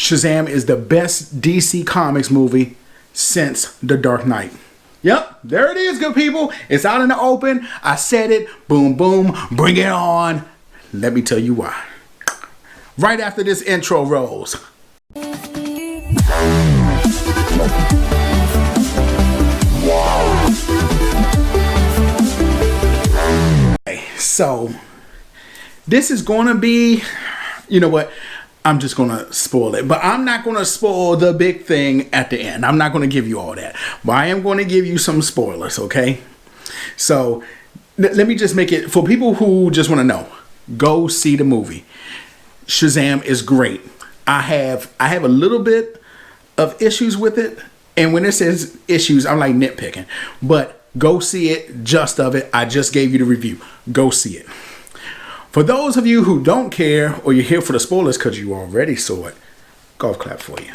Shazam is the best DC Comics movie since The Dark Knight. Yep, there it is, good people. It's out in the open. I said it. Boom, boom. Bring it on. Let me tell you why. Right after this intro rolls. Okay, so this is going to be, you know what? I'm just going to spoil it. But I'm not going to spoil the big thing at the end. I'm not going to give you all that. But I am going to give you some spoilers, okay? So let me just make it, for people who just want to know, go see the movie. Shazam is great. I have a little bit of issues with it. And when it says issues, I'm like nitpicking. But go see it, just of it. I just gave you the review. Go see it. For those of you who don't care, or you're here for the spoilers because you already saw it, golf clap for you.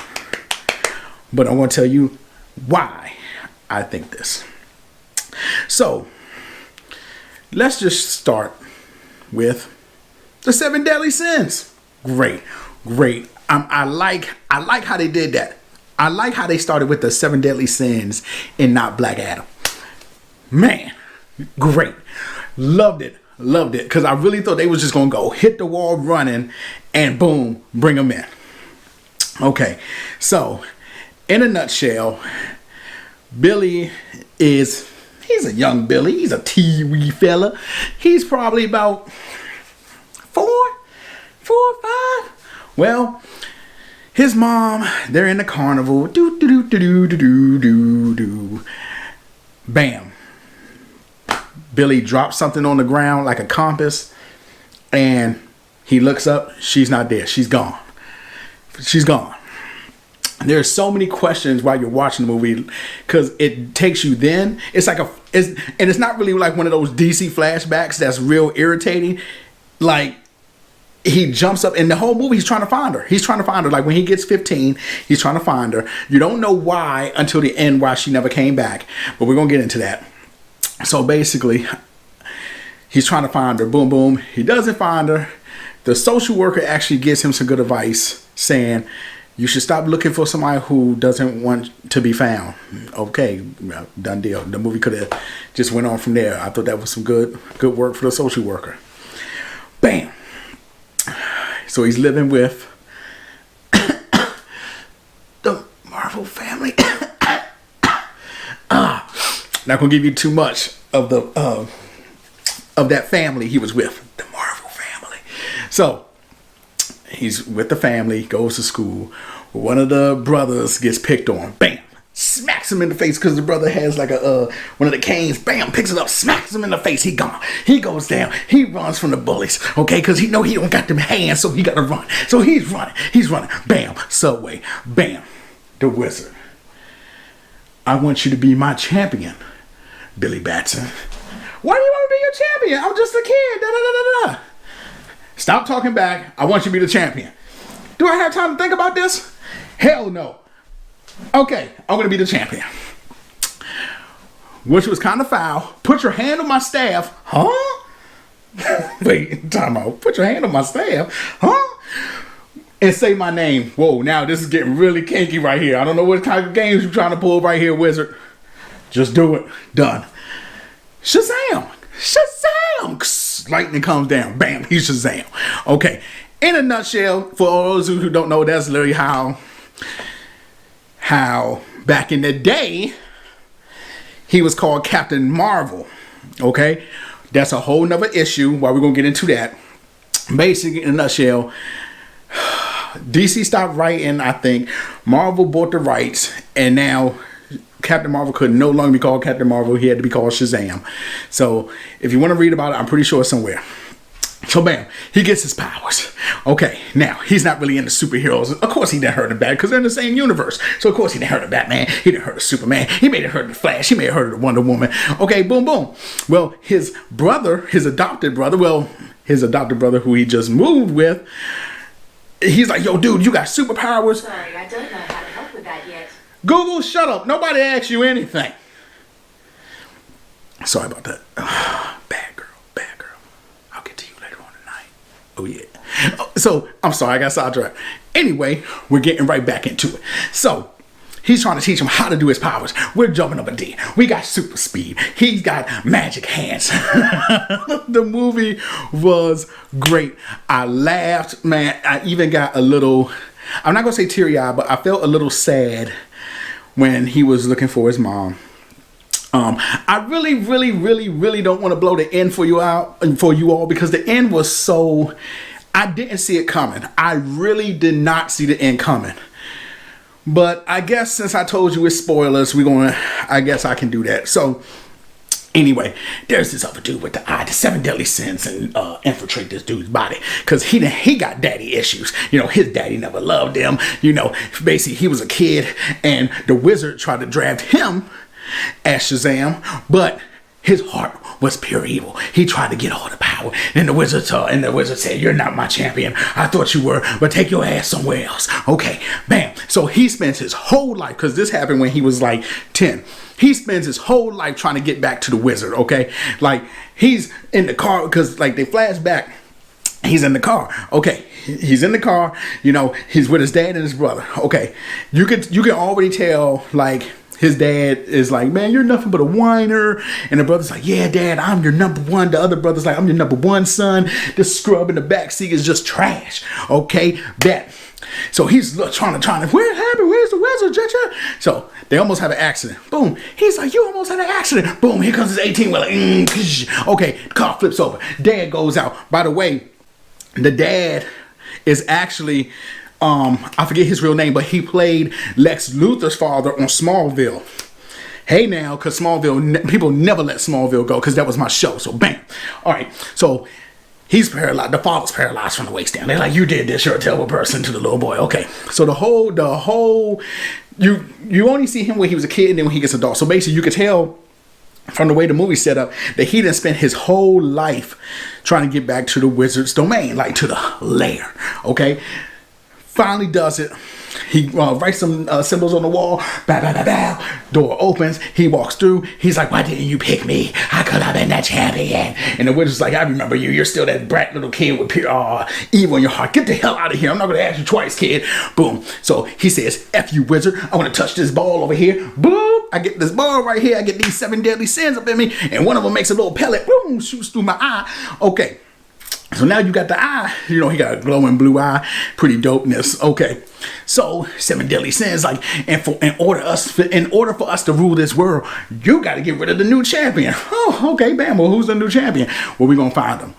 But I want to tell you why I think this. So, let's just start with the 7 deadly sins. Great. I like how they did that. I like how they started with the 7 deadly sins and not Black Adam. Man, great. Loved it. Because I really thought they was just going to go hit the wall running and boom, bring them in. Okay, so in a nutshell, Billy he's a young Billy. He's a wee fella. He's probably about 4 or 5. Well, his mom, they're in the carnival. Bam. Billy drops something on the ground like a compass, and he looks up. She's not there. She's gone. There's so many questions while you're watching the movie because it takes you then. It's like it's not really like one of those DC flashbacks that's real irritating. Like, he jumps up in the whole movie. He's trying to find her. Like when he gets 15, he's trying to find her. You don't know why until the end why she never came back, but we're gonna get into that. So basically, he's trying to find her. Boom, boom. He doesn't find her. The social worker actually gives him some good advice, saying, you should stop looking for somebody who doesn't want to be found. Okay, done deal. The movie could have just went on from there. I thought that was some good work for the social worker. Bam. So he's living with the Marvel family. Not gonna give you too much of that family he was with, the Marvel family. So he's with the family, goes to school. One of the brothers gets picked on. Bam, smacks him in the face because the brother has like one of the canes. Bam, picks it up, smacks him in the face. He gone. He goes down. He runs from the bullies. Okay, because he know he don't got them hands, so he got to run. So he's running. Bam, Subway. Bam, the Wizard. I want you to be my champion, Billy Batson. Why do you want to be your champion? I'm just a kid. Da, da, da, da, da. Stop talking back. I want you to be the champion. Do I have time to think about this? Hell no. Okay, I'm going to be the champion. Which was kind of foul. Put your hand on my staff. Huh? Wait, time out. Put your hand on my staff. Huh? And say my name. Whoa, now this is getting really kinky right here. I don't know what kind of games you're trying to pull right here, Wizard. Just do it. Done. Shazam! Lightning comes down. Bam, he's Shazam. Okay. In a nutshell, for all those who don't know, that's literally how back in the day he was called Captain Marvel. Okay? That's a whole nother issue. Why we're gonna get into that. Basically, in a nutshell, DC stopped writing, I think. Marvel bought the rights, and now Captain Marvel could no longer be called Captain Marvel. He had to be called Shazam. So if you want to read about it, I'm pretty sure it's somewhere. So bam, he gets his powers. Okay, now he's not really into superheroes. Of course he didn't hurt the Bat because they're in the same universe. So of course he didn't hurt the Batman. He didn't hurt the Superman. He made it hurt the Flash. He made it hurt the Wonder Woman. Okay, boom, boom. Well, his adopted brother who he just moved with, he's like, yo, dude, you got superpowers. Sorry, I don't know how to help with that yet. Google, shut up. Nobody asked you anything. Sorry about that. Bad girl. I'll get to you later on tonight. Oh, yeah. So I'm sorry, I got sidetracked. Anyway, we're getting right back into it. So he's trying to teach him how to do his powers. We're jumping up a D. We got super speed. He's got magic hands. The movie was great. I laughed, man. I even got a little, I'm not going to say teary-eyed, but I felt a little sad when he was looking for his mom. I really don't want to blow the end for you all because the end was so, I didn't see it coming. I really did not see the end coming. But I guess since I told you it's spoilers, I guess I can do that. So anyway, there's this other dude with the eye, the 7 deadly sins, and infiltrate this dude's body because he got daddy issues. You know, his daddy never loved him. You know, basically he was a kid and the wizard tried to draft him as Shazam, but his heart was pure evil. He tried to get all the power, and the wizard said, "You're not my champion. I thought you were, but take your ass somewhere else." Okay, bam. So he spends his whole life, because this happened when he was like 10. He spends his whole life trying to get back to the wizard. Okay, like he's in the car because like they flash back. He's in the car. Okay, he's in the car. You know, he's with his dad and his brother. Okay, you can already tell like. His dad is like, "Man, you're nothing but a whiner." And the brother's like, "Yeah, Dad, I'm your number one." The other brother's like, "I'm your number one son. This scrub in the backseat is just trash." Okay, bet. So he's trying to, what happened? Where's the wizard? Cha-cha? So they almost have an accident. Boom. He's like, "You almost had an accident." Boom. Here comes his 18-wheeler. Okay, car flips over. Dad goes out. By the way, the dad is actually... I forget his real name, but he played Lex Luthor's father on Smallville. Hey now, because Smallville, people never let Smallville go because that was my show. So bam. All right. So he's paralyzed. The father's paralyzed from the waist down. They're like, "You did this. You're a terrible person," to the little boy. Okay. So the whole, you only see him when he was a kid and then when he gets adult. So basically you could tell from the way the movie's set up that he done spent his whole life trying to get back to the wizard's domain, like to the lair. Okay. Finally does it. He writes some symbols on the wall. Bow, bow, bow, bow. Door opens. He walks through. He's like, "Why didn't you pick me? I could have been the champion." And the wizard's like, "I remember you. You're still that brat little kid with pure evil in your heart. Get the hell out of here. I'm not going to ask you twice, kid." Boom. So he says, "F you, wizard. I want to touch this ball over here." Boom. I get this ball right here. I get these 7 deadly sins up in me. And one of them makes a little pellet. Boom. Shoots through my eye. Okay. So now you got the eye, you know, he got a glowing blue eye, pretty dopeness. Okay, so 7 deadly sins, like, in order for us to rule this world, you got to get rid of the new champion. Oh, okay, bam. Well, who's the new champion? Well, we're gonna find him.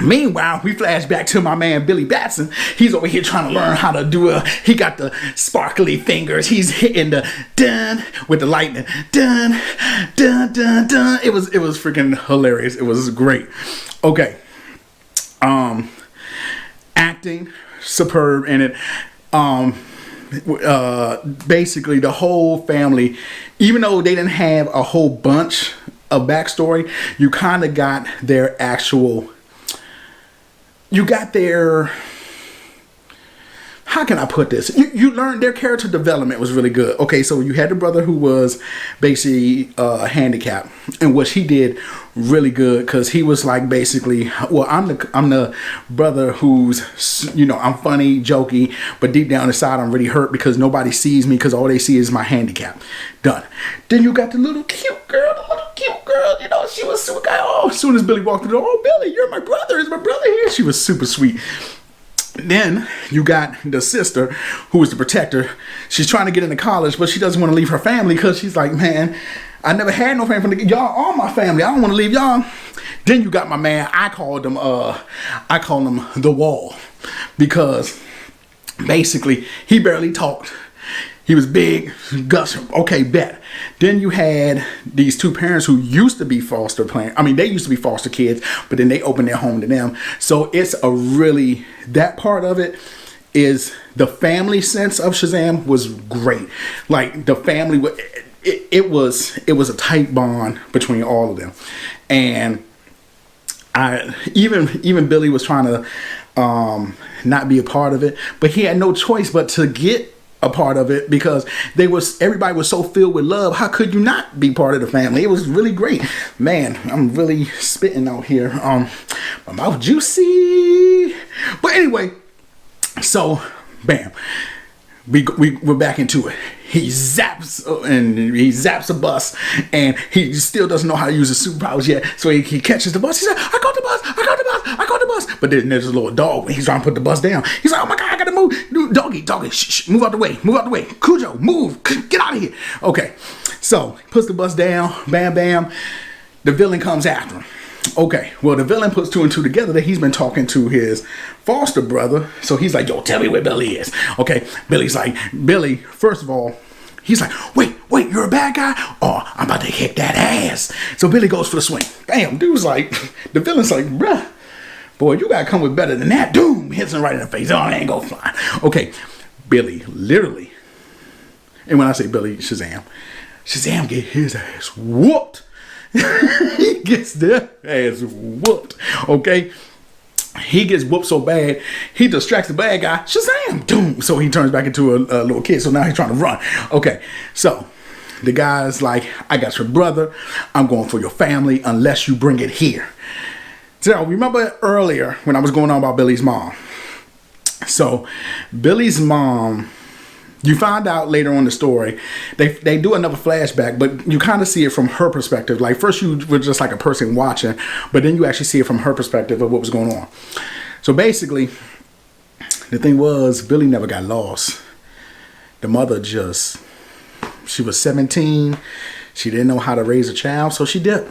Meanwhile, we flash back to my man Billy Batson. He's over here trying to learn how to do he got the sparkly fingers. He's hitting the dun with the lightning. Dun, dun, dun, dun. It was freaking hilarious. It was great. Okay. Acting superb in it. Basically the whole family, even though they didn't have a whole bunch of backstory, you kind of got their how can I put this? You learned their character development was really good. Okay, so you had the brother who was basically handicapped, and what he did really good because he was like basically, well, I'm the brother who's, you know, I'm funny, jokey, but deep down inside I'm really hurt because nobody sees me because all they see is my handicap. Done. Then you got the little cute girl, you know, she was super guy. Oh, as soon as Billy walked through the door, "Oh, Billy, you're my brother. Is my brother here?" She was super sweet. Then you got the sister who is the protector. She's trying to get into college, but she doesn't want to leave her family because she's like, "Man, I never had no family. Y'all are my family. I don't want to leave y'all." Then you got my man. I call him the Wall because basically he barely talked. He was big, guts. Okay, bet. Then you had these 2 parents who used to be foster parents. I mean, they used to be foster kids, but then they opened their home to them. So it's that part of it is the family sense of Shazam was great. Like the family, it was a tight bond between all of them. And even Billy was trying to not be a part of it, but he had no choice but to get a part of it because everybody was so filled with love. How could you not be part of the family? It was really great. Man, I'm really spitting out here. My mouth juicy. But anyway, So, bam. We're back into it. He zaps a bus, and he still doesn't know how to use his superpowers yet. So he catches the bus. He said, "I caught the bus! I caught the bus! I caught the bus!" But then there's a little dog. He's trying to put the bus down. He's like, "Oh my God, I gotta move! Doggy, shh, move out the way! Move out the way! Cujo, move! Get out of here!" Okay, so he puts the bus down. Bam, bam. The villain comes after him. Okay, well, the villain puts 2 and 2 together that he's been talking to his foster brother. So he's like, "Yo, tell me where Billy is." Okay, Billy, first of all, he's like, wait, you're a bad guy? Oh, I'm about to kick that ass. So Billy goes for the swing. Bam, dude's like, the villain's like, "Bruh, boy, you gotta come with better than that." Doom, hits him right in the face. Oh, I ain't go flying. Okay, Billy, literally, and when I say Billy, Shazam get his ass whooped. He gets their ass whooped. Okay, he gets whooped so bad he distracts the bad guy. Shazam! Doom! So he turns back into a little kid. So now he's trying to run. Okay, so the guy's like, "I got your brother. I'm going for your family unless you bring it here." So remember earlier when I was going on about Billy's mom. So Billy's mom, you find out later on in the story, they do another flashback, but you kind of see it from her perspective. Like first you were just like a person watching, but then you actually see it from her perspective of what was going on. So basically, the thing was, Billy never got lost. The mother she was 17. She didn't know how to raise a child, so she dipped.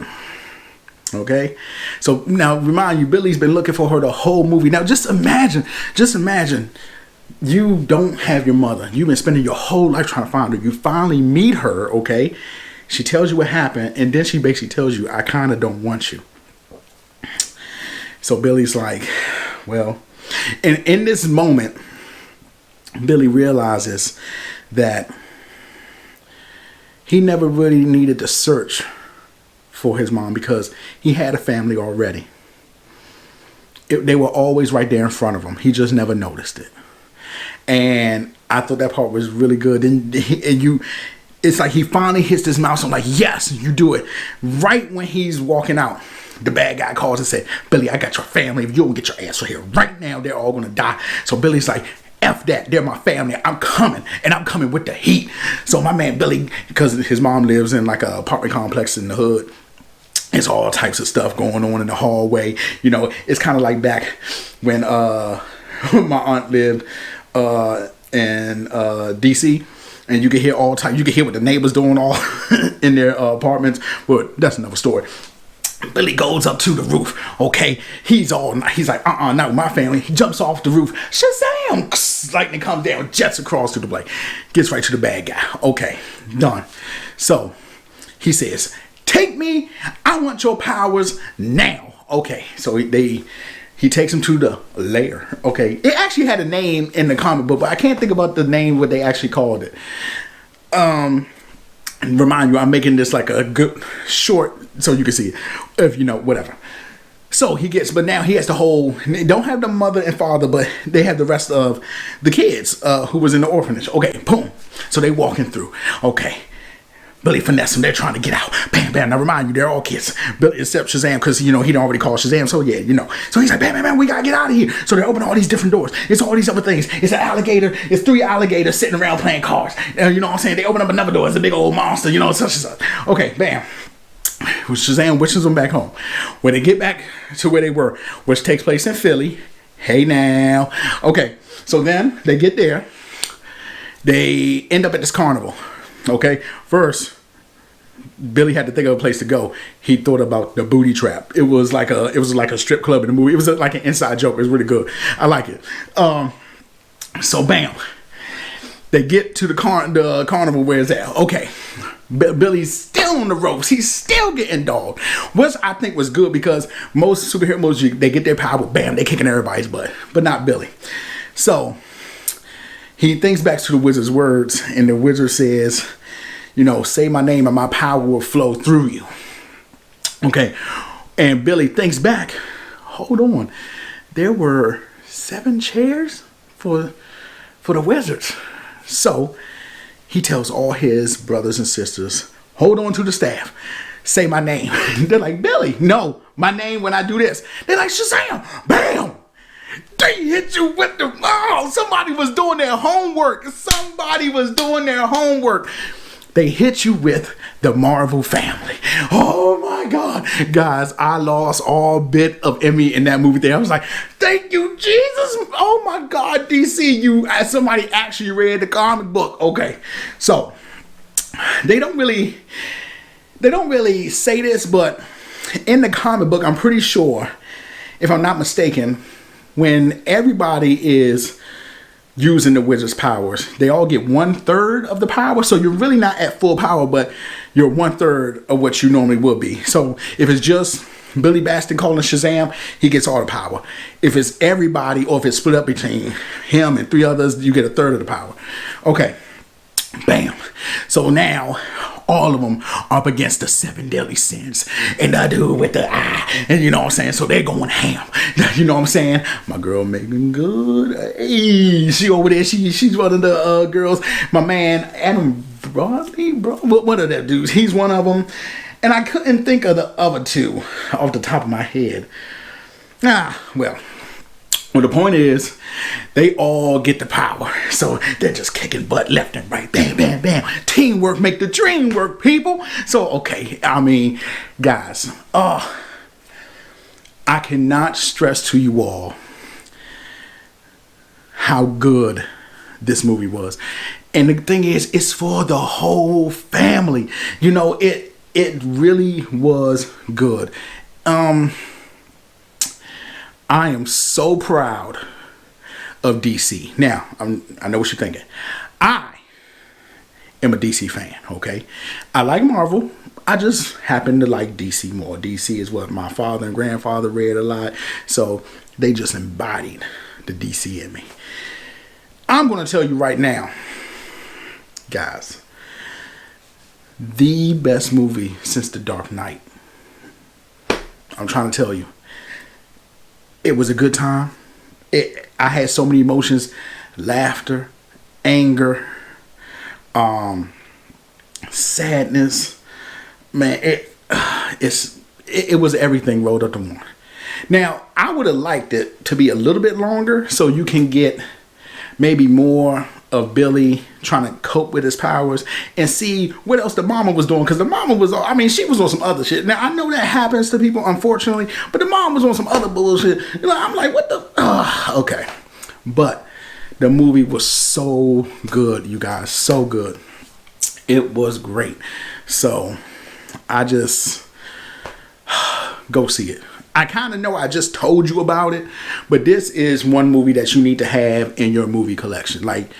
Okay, so now remind you, Billy's been looking for her the whole movie. Now just imagine. You don't have your mother. You've been spending your whole life trying to find her. You finally meet her, okay? She tells you what happened, and then she basically tells you, "I kind of don't want you." So Billy's like, well, and in this moment, Billy realizes that he never really needed to search for his mom because he had a family already. They were always right there in front of him. He just never noticed it. And I thought that part was really good. It's like he finally hits this milestone. Like, yes, you do it. Right when he's walking out, the bad guy calls and said, "Billy, I got your family. If you don't get your ass from here right now, they're all gonna die." So Billy's like, "F that, they're my family. I'm coming, and I'm coming with the heat." So my man Billy, because his mom lives in like a apartment complex in the hood, it's all types of stuff going on in the hallway. You know, it's kind of like back when my aunt lived in DC, and you can hear all time. You can hear what the neighbors doing all in their apartments. But that's another story. Billy goes up to the roof. Okay, he's like, not my family. He jumps off the roof. Shazam! Lightning comes down, jets across to the blade, gets right to the bad guy. Okay, done. So he says, "Take me. I want your powers now." Okay, so he takes him to the lair. Okay, it actually had a name in the comic book, but I can't think about the name what they actually called it. And remind you, I'm making this like a good short so you can see it, if you know, whatever. So but now he has the whole. They don't have the mother and father, but they have the rest of the kids who was in the orphanage. Okay, boom. So they walking through. Okay. Billy finesse them. They're trying to get out. Bam, bam. Now remind you, they're all kids. Billy, except Shazam, because he'd already called Shazam. So yeah, So he's like, bam, bam, bam. We gotta get out of here. So they open all these different doors. It's all these other things. It's an alligator. It's 3 alligators sitting around playing cards. You know what I'm saying? They open up another door. It's a big old monster. Such and such. Okay, bam. Shazam wishes them back home. When they get back to where they were, which takes place in Philly. Hey now. Okay, so then they get there. They end up at this carnival. Okay, first Billy had to think of a place to go. He thought about the booty trap. It was like a strip club in the movie. It was like an inside joke. It was really good. I like it. So bam, they get to the carnival where it's at. Okay, Billy's still on the ropes. He's still getting dogged, which I think was good because most superhero movies, they get their power, bam, they kicking everybody's butt, but not Billy. So he thinks back to the wizard's words, and the wizard says, "Say my name and my power will flow through you." Okay. And Billy thinks back. Hold on. There were 7 chairs for the wizards. So he tells all his brothers and sisters, hold on to the staff. Say my name. They're like, "Billy, no, my name when I do this." They're like, "Shazam!" Bam! They hit you with the, oh, somebody was doing their homework. Somebody was doing their homework. They hit you with the Marvel family. Oh my God. Guys, I lost all bit of Emmy in that movie there. I was like, thank you, Jesus. Oh my God, DC, you, as somebody actually read the comic book. Okay. So they don't really say this, but in the comic book, I'm pretty sure, if I'm not mistaken, when everybody is using the wizard's powers, they all get 1/3 of the power. So you're really not at full power, but you're 1/3 of what you normally will be. So if it's just Billy Baston calling Shazam, he gets all the power. If it's everybody, or if it's split up between him and 3 others, you get 1/3 of the power. Okay. Bam. So now all of them are up against the 7 deadly sins and the dude with the eye, and you know what I'm saying, so they're going ham. You know what I'm saying? My girl Megan Good, hey, she over there, she's one of the girls. My man Adam Broadley, bro, what are that dudes? He's one of them, and I couldn't think of the other 2 off the top of my head. Well, the point is, they all get the power. So they're just kicking butt left and right. Bam, bam, bam. Teamwork make the dream work, people. So, okay, I mean, guys, I cannot stress to you all how good this movie was. And the thing is, it's for the whole family. You know, it really was good. I am so proud of DC. Now, I know what you're thinking. I am a DC fan, okay? I like Marvel. I just happen to like DC more. DC is what my father and grandfather read a lot. So they just embodied the DC in me. I'm going to tell you right now, guys, the best movie since The Dark Knight. I'm trying to tell you. It was a good time. I had so many emotions: laughter, anger, sadness. Man, it was everything rolled up to one. Now, I would have liked it to be a little bit longer, so you can get maybe more of Billy trying to cope with his powers and see what else the mama was doing. Because the mama was, I mean, she was on some other shit. Now, I know that happens to people, unfortunately, but the mom was on some other bullshit. You know, I'm like, what the? Okay. But the movie was so good, you guys. So good. It was great. So I just go see it. I kind of know I just told you about it, but this is one movie that you need to have in your movie collection. Like,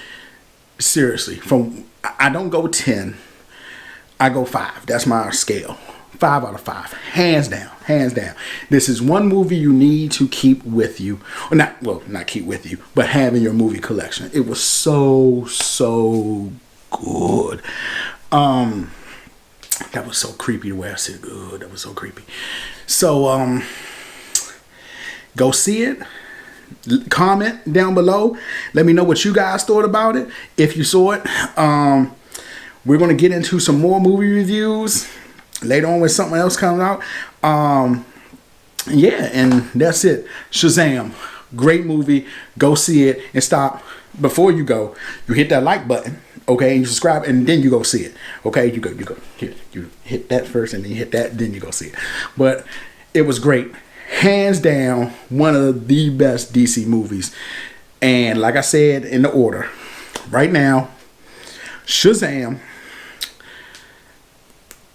seriously, I don't go 10, I go 5. That's my scale. 5 out of 5, hands down, hands down. This is one movie you need to keep with you, or not keep with you, but have in your movie collection. It was so good. That was so creepy the way I said good. That was so creepy. So go see it. Comment down below. Let me know what you guys thought about it. If you saw it, we're gonna get into some more movie reviews later on when something else comes out. Yeah, and that's it. Shazam, great movie. Go see it and stop. Before you go, you hit that like button, okay, and you subscribe, and then you go see it, okay. You go here, you hit that first, and then you hit that, then you go see it. But it was great, hands down, one of the best DC movies. And like I said in the order, right now, Shazam,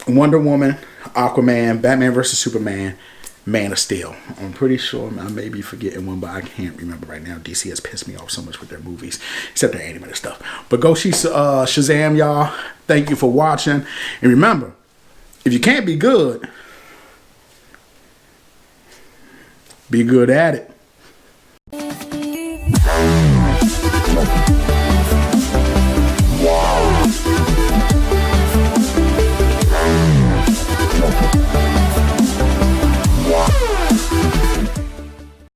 Wonder Woman, Aquaman, Batman vs Superman, Man of Steel. I'm pretty sure I may be forgetting one, but I can't remember right now. DC has pissed me off so much with their movies, except their animated stuff. But go see Shazam, y'all. Thank you for watching. And remember, if you can't be good at it.